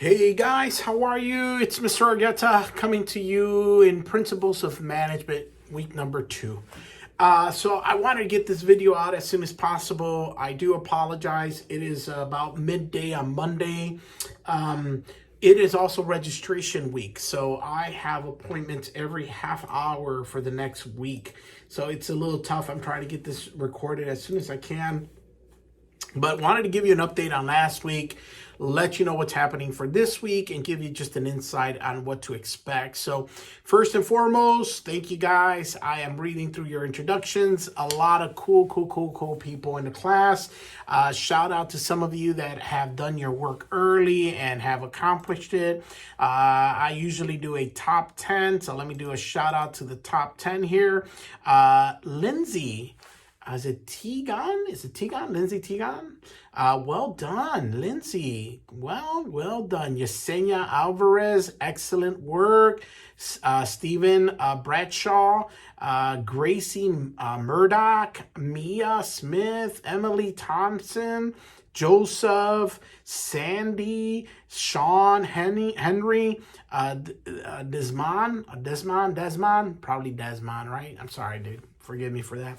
Hey guys, how are you? It's Mr. Argueta coming to you in Principles of Management week number 2. So I wanted to get this video out as soon as possible. I do apologize. It is about midday on Monday. It is also registration week, so I have appointments every half hour for the next week. So it's a little tough. I'm trying to get this recorded as soon as I can. But wanted to give you an update on last week, let you know what's happening for this week, and give you just an insight on what to expect. So first and foremost, thank you guys. I am reading through your introductions. A lot of cool people in the class. Shout out to some of you that have done your work early and have accomplished it. I usually do a top 10, so let me do a shout out to the top 10 here. Lindsay. Is it Tegan? Is it Tegan? Lindsay Tegan? Well done, Lindsay. Well done. Yesenia Alvarez, excellent work. Stephen Bradshaw, Gracie Murdoch, Mia Smith, Emily Thompson, Joseph, Sandy, Sean, Henry, Desmond, probably Desmond, right? I'm sorry, dude. Forgive me for that.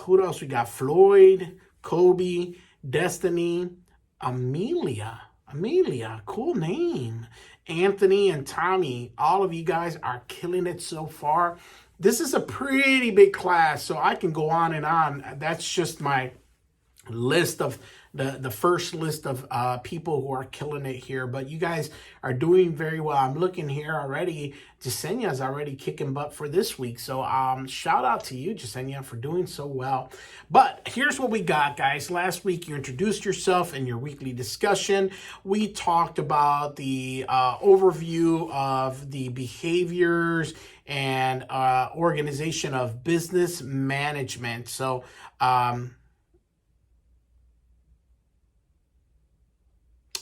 Who else we got? Floyd, Kobe, Destiny, Amelia, cool name. Anthony and Tommy, all of you guys are killing it so far. This is a pretty big class, so I can go on and on. That's just my list of the first list of people who are killing it here, but you guys are doing very well. I'm looking here already. Jasenia is already kicking butt for this week, so shout out to you, Jasenia, for doing so well. But here's what we got, guys. Last week you introduced yourself in your weekly discussion. We talked about the overview of the behaviors and organization of business management. So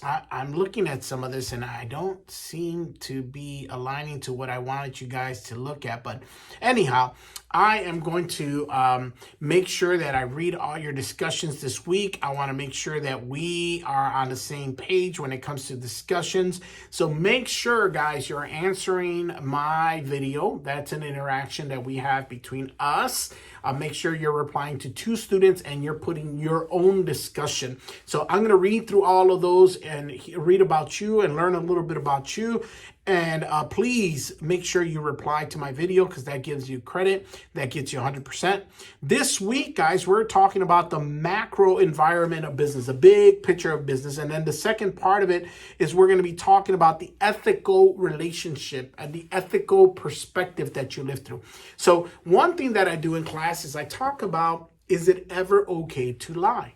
I'm looking at some of this and I don't seem to be aligning to what I wanted you guys to look at. But anyhow, I am going to make sure that I read all your discussions this week. I want to make sure that we are on the same page when it comes to discussions. So make sure, guys, you're answering my video. That's an interaction that we have between us. Make sure you're replying to 2 students and you're putting your own discussion. So I'm going to read through all of those and read about you and learn a little bit about you. And please make sure you reply to my video because that gives you credit. That gets you 100%. This week, guys, we're talking about the macro environment of business, a big picture of business. And then the second part of it is we're going to be talking about the ethical relationship and the ethical perspective that you live through. So one thing that I do in class is I talk about, is it ever okay to lie?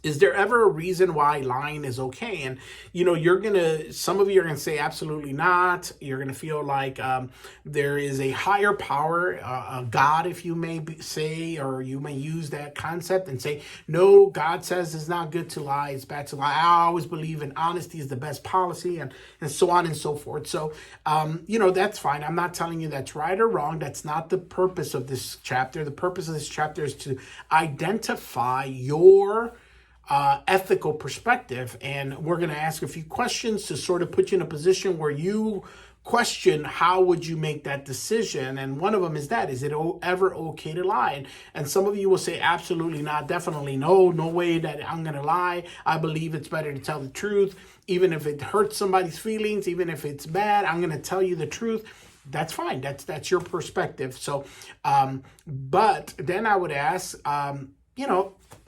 Is there ever a reason why lying is okay? And, some of you are going to say absolutely not. You're going to feel like there is a higher power, a God, if you may say, or you may use that concept and say, no, God says it's not good to lie. It's bad to lie. I always believe in honesty is the best policy and so on and so forth. So, that's fine. I'm not telling you that's right or wrong. That's not the purpose of this chapter. The purpose of this chapter is to identify your ethical perspective, and we're going to ask a few questions to sort of put you in a position where you question how would you make that decision. And one of them is that, is it ever okay to lie? And some of you will say absolutely not, definitely no way that I'm going to lie. I believe it's better to tell the truth, even if it hurts somebody's feelings, even if it's bad, I'm going to tell you the truth. That's fine. That's your perspective. So but then I would ask,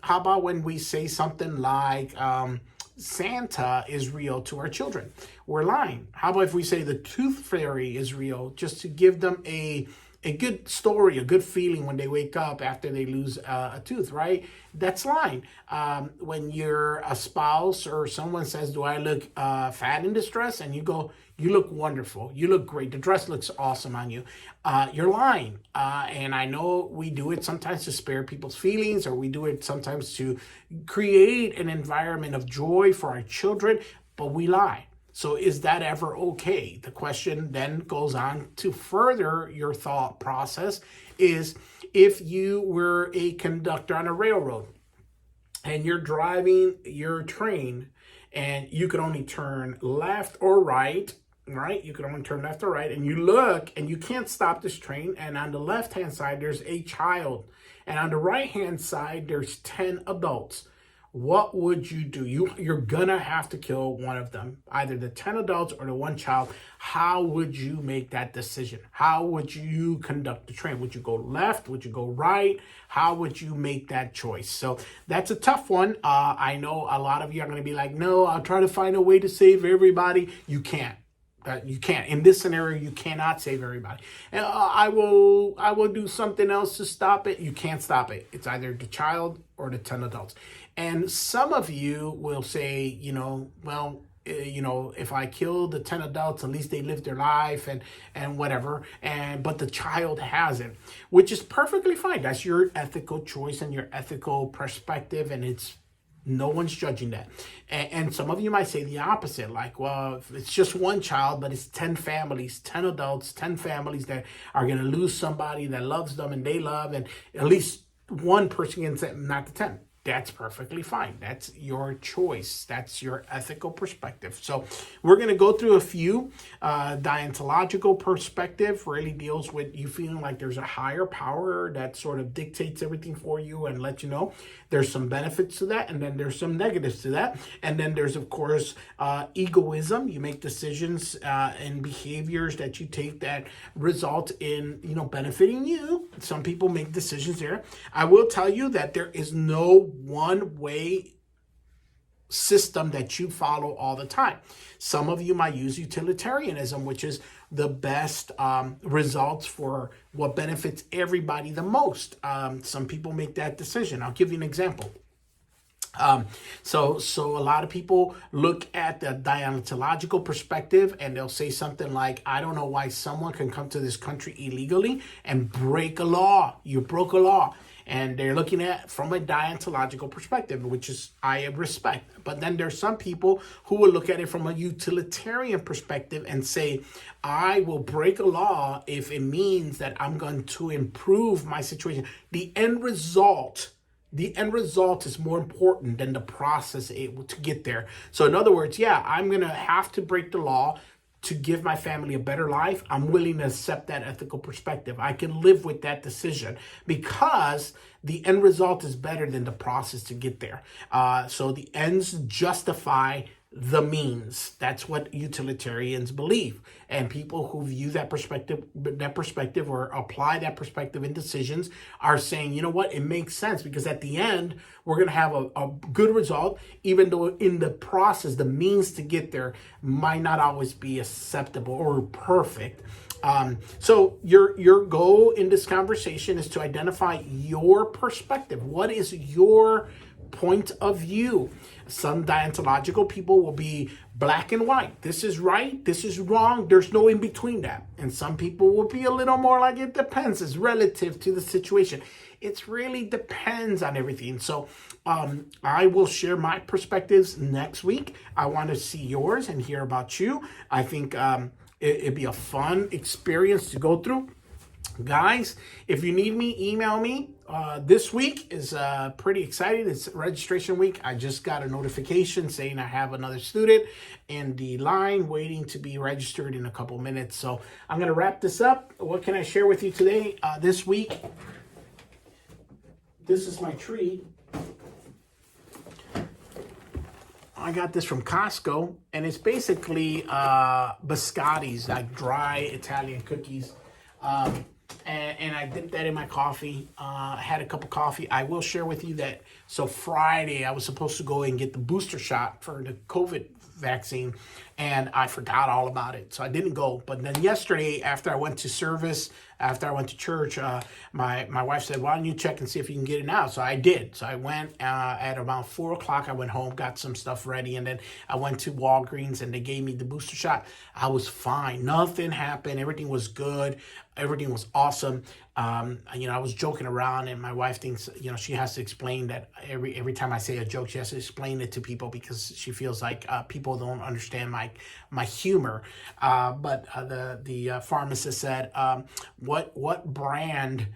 how about when we say something like Santa is real to our children? We're lying. How about if we say the tooth fairy is real, just to give them a good story, a good feeling when they wake up after they lose a tooth, right? That's lying. When you're a spouse or someone says, do I look fat in this dress? And you go, you look wonderful. You look great. The dress looks awesome on you. You're lying. And I know we do it sometimes to spare people's feelings, or we do it sometimes to create an environment of joy for our children, but we lie. So is that ever okay? The question then goes on to further your thought process is, if you were a conductor on a railroad and you're driving your train and you can only turn left or right, right? You can only turn left or right, and you look and you can't stop this train. And on the left hand side, there's a child, and on the right hand side, there's 10 adults. What would you do? You're gonna have to kill one of them, either the 10 adults or the one child. How would you make that decision? How would you conduct the train? Would you go left? Would you go right? How would you make that choice? So that's a tough one. I know a lot of you are gonna be like, no, I'll try to find a way to save everybody. You can't. You can't. In this scenario, you cannot save everybody. And I will do something else to stop it. You can't stop it. It's either the child or the 10 adults. And some of you will say, well, if I kill the 10 adults, at least they live their life and whatever. But the child hasn't, which is perfectly fine. That's your ethical choice and your ethical perspective, and no one's judging that. And some of you might say the opposite, like, well, it's just one child, but it's 10 families, 10 adults, 10 families that are going to lose somebody that loves them and they love, and at least one person can say, not the 10. That's perfectly fine. That's your choice. That's your ethical perspective. So we're going to go through a few. Deontological perspective really deals with you feeling like there's a higher power that sort of dictates everything for you and lets you know. There's some benefits to that, and then there's some negatives to that. And then there's, of course, egoism. You make decisions and behaviors that you take that result in, benefiting you. Some people make decisions there. I will tell you that there is no one way system that you follow all the time. Some of you might use utilitarianism, which is the best results for what benefits everybody the most. Some people make that decision. I'll give you an example. So a lot of people look at the deontological perspective and they'll say something like, I don't know why someone can come to this country illegally and break a law. You broke a law. And they're looking at from a deontological perspective, which is I respect. But then there's some people who will look at it from a utilitarian perspective and say, I will break a law if it means that I'm going to improve my situation. The end result is more important than the process to get there. So in other words, yeah, I'm going to have to break the law to give my family a better life. I'm willing to accept that ethical perspective. I can live with that decision because the end result is better than the process to get there. So the ends justify the means. That's what utilitarians believe. And people who view that perspective or apply that perspective in decisions are saying, you know what, it makes sense because at the end, we're going to have a good result, even though in the process, the means to get there might not always be acceptable or perfect. So your goal in this conversation is to identify your perspective. What is your point of view? Some deontological people will be black and white. This is right, this is wrong. There's no in between that. And some people will be a little more like it depends. It's relative to the situation. It really depends on everything. So I will share my perspectives next week. I want to see yours and hear about you. I think it'd be a fun experience to go through. Guys, if you need me, email me. This week is pretty exciting. It's registration week. I just got a notification saying I have another student in the line waiting to be registered in a couple minutes. So I'm going to wrap this up. What can I share with you today? This week, this is my treat. I got this from Costco, and it's basically biscottis, like dry Italian cookies. And I dipped that in my coffee. I had a cup of coffee. I will share with you that. So Friday, I was supposed to go and get the booster shot for the COVID vaccine, and I forgot all about it. So I didn't go. But then yesterday, after I went to service, after I went to church, my wife said, why don't you check and see if you can get it now? So I did. So I went at about 4 o'clock. I went home, got some stuff ready, and then I went to Walgreens, and they gave me the booster shot. I was fine. Nothing happened. Everything was good. Everything was awesome. I was joking around, and my wife thinks, she has to explain that every time I say a joke, she has to explain it to people because she feels like people don't understand my humor. But the pharmacist said, what brand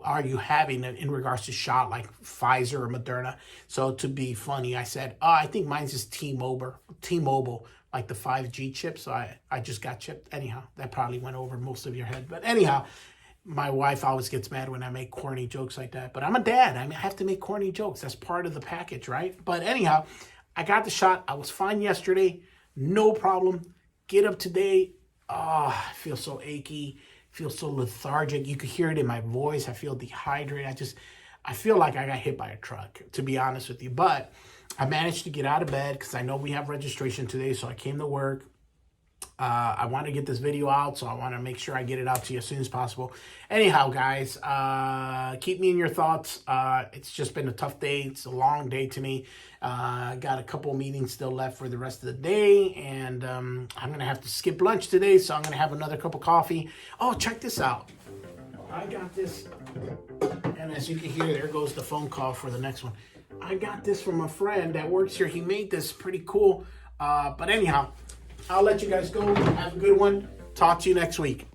are you having in regards to shot like Pfizer or Moderna? So to be funny, I said, oh, I think mine's just T-Mobile, like the 5G chip. So I just got chipped. Anyhow, that probably went over most of your head. But anyhow, my wife always gets mad when I make corny jokes like that. But I'm a dad. I have to make corny jokes. That's part of the package, right? But anyhow, I got the shot. I was fine yesterday. No problem. Get up today. Oh, I feel so achy. Feel so lethargic. You could hear it in my voice. I feel dehydrated. I feel like I got hit by a truck, to be honest with you. But I managed to get out of bed because I know we have registration today. So I came to work. I want to get this video out, so I want to make sure I get it out to you as soon as possible. Anyhow, guys, keep me in your thoughts. It's just been a tough day. It's a long day to me. Got a couple meetings still left for the rest of the day, and I'm going to have to skip lunch today, so I'm going to have another cup of coffee. Oh, check this out. I got this, and as you can hear, there goes the phone call for the next one. I got this from a friend that works here. He made this pretty cool, but anyhow, I'll let you guys go. Have a good one. Talk to you next week.